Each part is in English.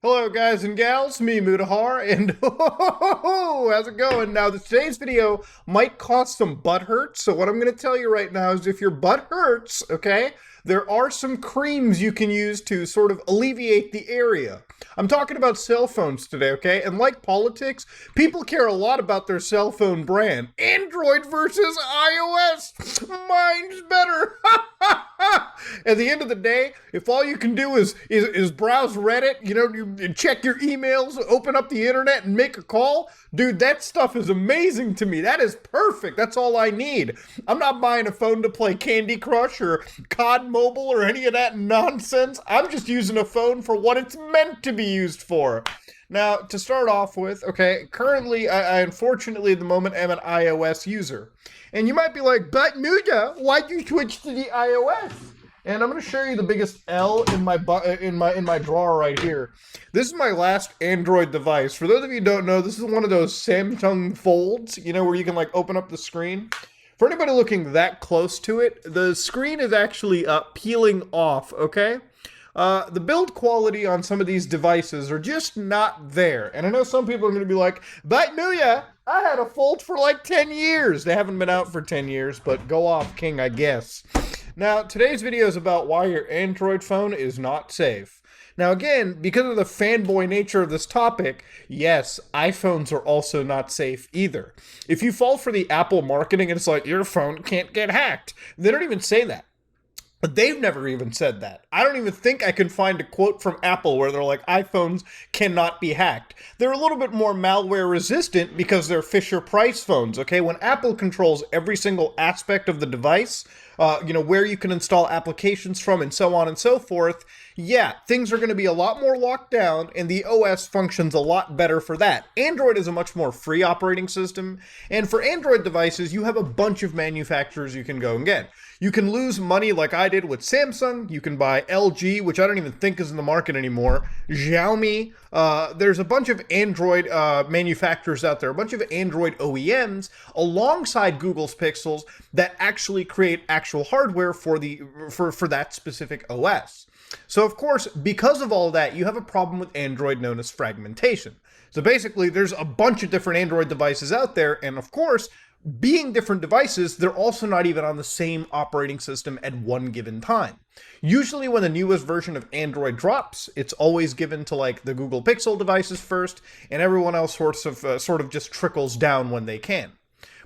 Hello guys and gals, me Mutahar, and how's it going? Now today's video might cause some butt hurts, so what I'm going to tell you right now is if your butt hurts, okay, there are some creams you can use to sort of alleviate the area. I'm talking about cell phones today, okay? And like politics, people care a lot about their cell phone brand. Android versus iOS, mine's better. At the end of the day, if all you can do is browse Reddit, you check your emails, open up the internet and make a call, dude, that stuff is amazing to me. That is perfect. That's all I need. I'm not buying a phone to play Candy Crush or COD Mobile or any of that nonsense. I'm just using a phone for what it's meant to be used for. Now, to start off with, okay, currently, I unfortunately at the moment am an iOS user. And you might be like, but Muda, why'd you switch to the iOS? And I'm going to show you the biggest L in my drawer right here. This is my last Android device. For those of you who don't know, this is one of those Samsung Folds, where you can like open up the screen. For anybody looking that close to it, the screen is actually peeling off, okay? The build quality on some of these devices are just not there. And I know some people are going to be like, but Muya, I had a Fold for like 10 years. They haven't been out for 10 years, but go off, King, I guess. Now, today's video is about why your Android phone is not safe. Now, again, because of the fanboy nature of this topic, yes, iPhones are also not safe either. If you fall for the Apple marketing and it's like, your phone can't get hacked, they don't even say that. But they've never even said that. I don't even think I can find a quote from Apple where they're like, iPhones cannot be hacked. They're a little bit more malware resistant because they're Fisher-Price phones, okay? When Apple controls every single aspect of the device, where you can install applications from and so on and so forth, yeah, things are going to be a lot more locked down and the OS functions a lot better for that. Android is a much more free operating system, and for Android devices, you have a bunch of manufacturers you can go and get. You can lose money like I did with Samsung. You can buy LG, which I don't even think is in the market anymore. Xiaomi. There's a bunch of Android manufacturers out there, a bunch of Android OEMs, alongside Google's Pixels that actually create actual hardware for that specific OS. So of course, because of all that, you have a problem with Android known as fragmentation. So basically, there's a bunch of different Android devices out there, and of course, being different devices, they're also not even on the same operating system at one given time. Usually when the newest version of Android drops, it's always given to like the Google Pixel devices first, and everyone else sort of just trickles down when they can.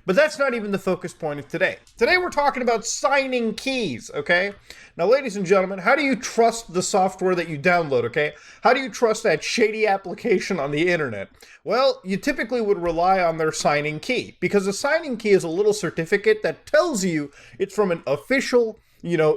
But that's not even the focus point of today. Today we're talking about signing keys, okay? Now, ladies and gentlemen, how do you trust the software that you download, okay? How do you trust that shady application on the internet? Well, you typically would rely on their signing key, because a signing key is a little certificate that tells you it's from an official,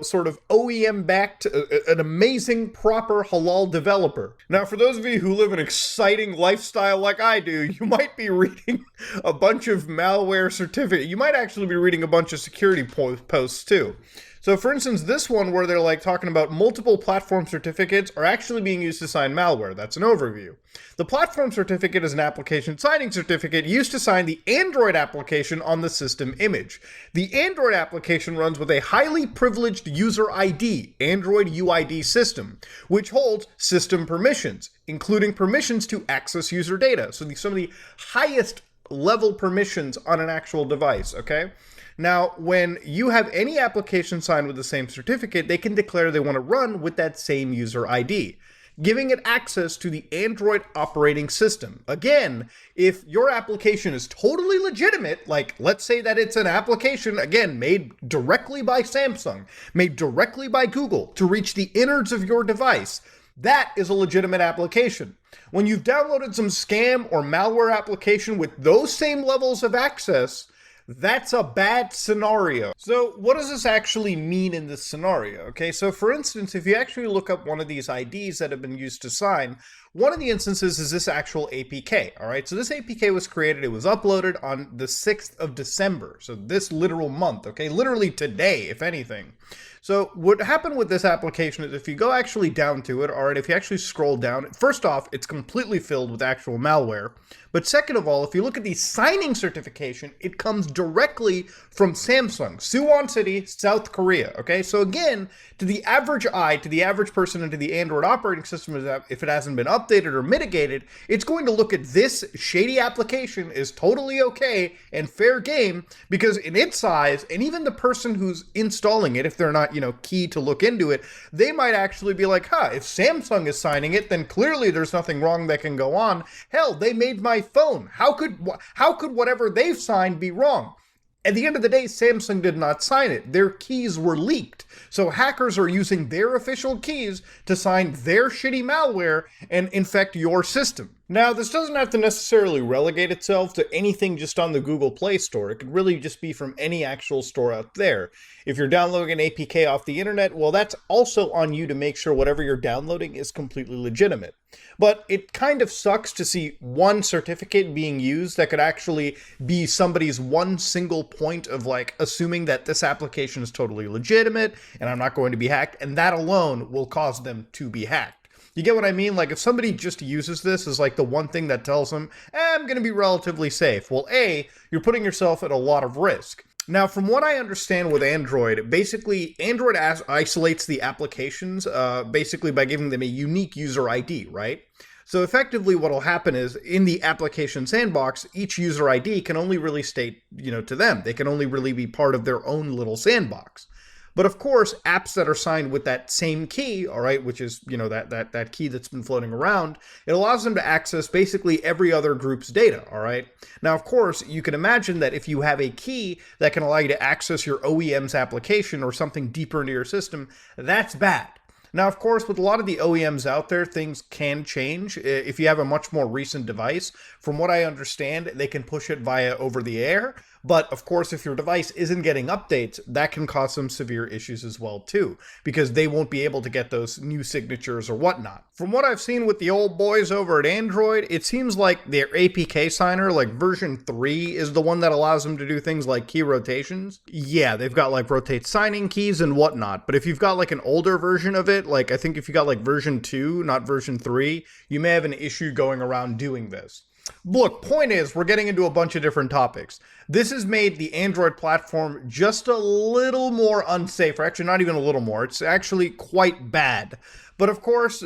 sort of OEM-backed, an amazing, proper halal developer. Now, for those of you who live an exciting lifestyle like I do, you might be reading a bunch of malware certificate. You might actually be reading a bunch of security posts too. So for instance, this one where they're like talking about multiple platform certificates are actually being used to sign malware. That's an overview. The platform certificate is an application signing certificate used to sign the Android application on the system image. The Android application runs with a highly privileged user ID, Android UID system, which holds system permissions, including permissions to access user data. So some of the highest level permissions on an actual device, okay? Now, when you have any application signed with the same certificate, they can declare they want to run with that same user ID, giving it access to the Android operating system. Again, if your application is totally legitimate, like let's say that it's an application, again, made directly by Samsung, made directly by Google to reach the innards of your device, that is a legitimate application. When you've downloaded some scam or malware application with those same levels of access, that's a bad scenario. So what does this actually mean in this scenario? Okay, so for instance, if you actually look up one of these IDs that have been used to sign, one of the instances is this actual APK, all right? So this APK was created, it was uploaded on the 6th of December, so this literal month, okay? Literally today, if anything. So what happened with this application is if you go actually down to it, all right, if you actually scroll down, first off, it's completely filled with actual malware. But second of all, if you look at the signing certification, it comes directly from Samsung, Suwon City, South Korea, okay? So again, to the average eye, to the average person, and to the Android operating system, if it hasn't been updated or mitigated, it's going to look at this shady application as totally okay and fair game because in its size, and even the person who's installing it, if they're not, key to look into it, they might actually be like, if Samsung is signing it, then clearly there's nothing wrong that can go on. Hell, they made my phone. How could whatever they've signed be wrong? At the end of the day, Samsung did not sign it. Their keys were leaked. So hackers are using their official keys to sign their shitty malware and infect your system. Now, this doesn't have to necessarily relegate itself to anything just on the Google Play Store. It could really just be from any actual store out there. If you're downloading an APK off the internet, well, that's also on you to make sure whatever you're downloading is completely legitimate. But it kind of sucks to see one certificate being used that could actually be somebody's one single point of assuming that this application is totally legitimate and I'm not going to be hacked, and that alone will cause them to be hacked. You get what I mean? If somebody just uses this as the one thing that tells them, I'm going to be relatively safe. Well, A, you're putting yourself at a lot of risk. Now, from what I understand with Android, basically Android isolates the applications basically by giving them a unique user ID, right? So effectively what will happen is in the application sandbox, each user ID can only really state, to them. They can only really be part of their own little sandbox. But of course, apps that are signed with that same key, all right, which is, that key that's been floating around, it allows them to access basically every other group's data, all right? Now, of course, you can imagine that if you have a key that can allow you to access your OEM's application or something deeper into your system, that's bad. Now, of course, with a lot of the OEMs out there, things can change. If you have a much more recent device, from what I understand, they can push it via over the air. But of course, if your device isn't getting updates, that can cause some severe issues as well, too, because they won't be able to get those new signatures or whatnot. From what I've seen with the old boys over at Android, it seems like their APK signer, version 3, is the one that allows them to do things like key rotations. Yeah, they've got rotate signing keys and whatnot, but if you've got an older version of it, I think if you got version 2, not version 3, you may have an issue going around doing this. Look, point is, we're getting into a bunch of different topics. This has made the Android platform just a little more unsafe, or actually not even a little more. It's actually quite bad. But of course,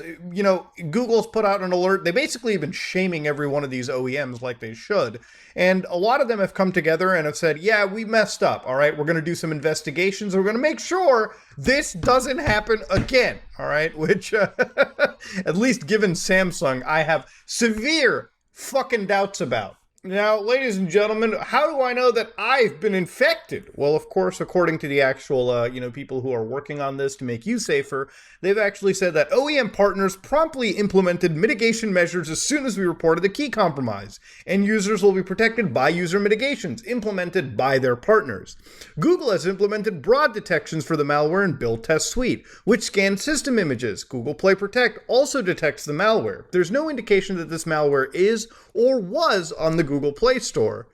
Google's put out an alert. They basically have been shaming every one of these OEMs like they should. And a lot of them have come together and have said, yeah, we messed up. All right, we're going to do some investigations. We're going to make sure this doesn't happen again. All right, which at least given Samsung, I have severe fucking doubts about. Now, ladies and gentlemen, how do I know that I've been infected? Well, of course, according to the actual, people who are working on this to make you safer, they've actually said that OEM partners promptly implemented mitigation measures as soon as we reported the key compromise, and users will be protected by user mitigations implemented by their partners. Google has implemented broad detections for the malware in Build Test Suite, which scans system images. Google Play Protect also detects the malware. There's no indication that this malware is or was on the Google Play Store.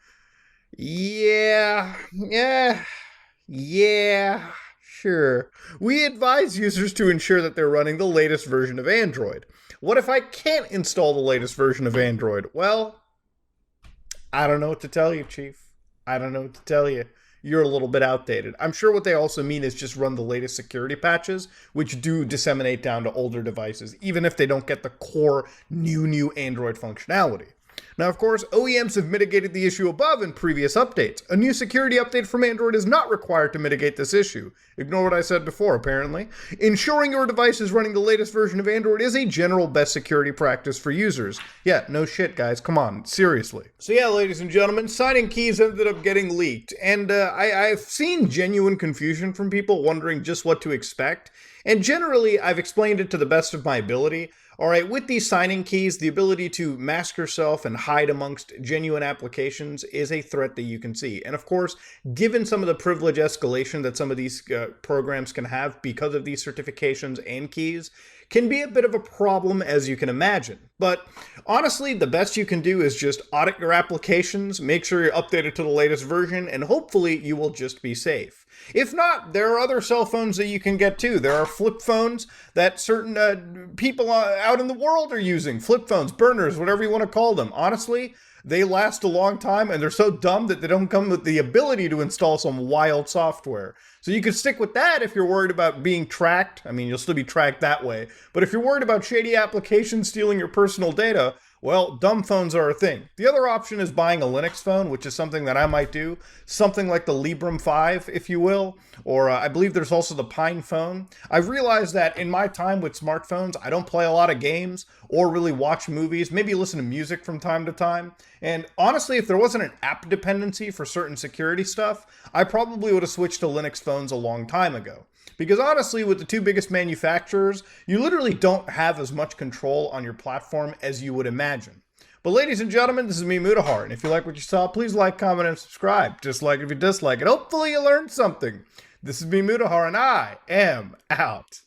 Yeah, sure. We advise users to ensure that they're running the latest version of Android. What if I can't install the latest version of Android? Well, I don't know what to tell you, Chief. I don't know what to tell you. You're a little bit outdated. I'm sure what they also mean is just run the latest security patches, which do disseminate down to older devices, even if they don't get the core new Android functionality. Now, of course, OEMs have mitigated the issue above in previous updates. A new security update from Android is not required to mitigate this issue. Ignore what I said before, apparently. Ensuring your device is running the latest version of Android is a general best security practice for users. Yeah, no shit, guys. Come on, seriously. So yeah, ladies and gentlemen, signing keys ended up getting leaked. And I've seen genuine confusion from people wondering just what to expect. And generally, I've explained it to the best of my ability. All right, with these signing keys, the ability to mask yourself and hide amongst genuine applications is a threat that you can see. And of course, given some of the privilege escalation that some of these programs can have because of these certifications and keys, can be a bit of a problem, as you can imagine. But honestly, the best you can do is just audit your applications, make sure you're updated to the latest version, and hopefully you will just be safe. If not, there are other cell phones that you can get too. There are flip phones that certain people out in the world are using. Flip phones, burners, whatever you want to call them. Honestly, they last a long time, and they're so dumb that they don't come with the ability to install some wild software. So you can stick with that if you're worried about being tracked. I mean, you'll still be tracked that way. But if you're worried about shady applications stealing your personal data, well, dumb phones are a thing. The other option is buying a Linux phone, which is something that I might do. Something like the Librem 5, if you will. Or I believe there's also the Pine phone. I've realized that in my time with smartphones, I don't play a lot of games or really watch movies, maybe listen to music from time to time. And honestly, if there wasn't an app dependency for certain security stuff, I probably would have switched to Linux phones a long time ago. Because honestly, with the two biggest manufacturers, you literally don't have as much control on your platform as you would imagine. But ladies and gentlemen, this is me, Mutahar, and if you like what you saw, please like, comment, and subscribe. Just like if you dislike it. Hopefully you learned something. This is me, Mutahar, and I am out.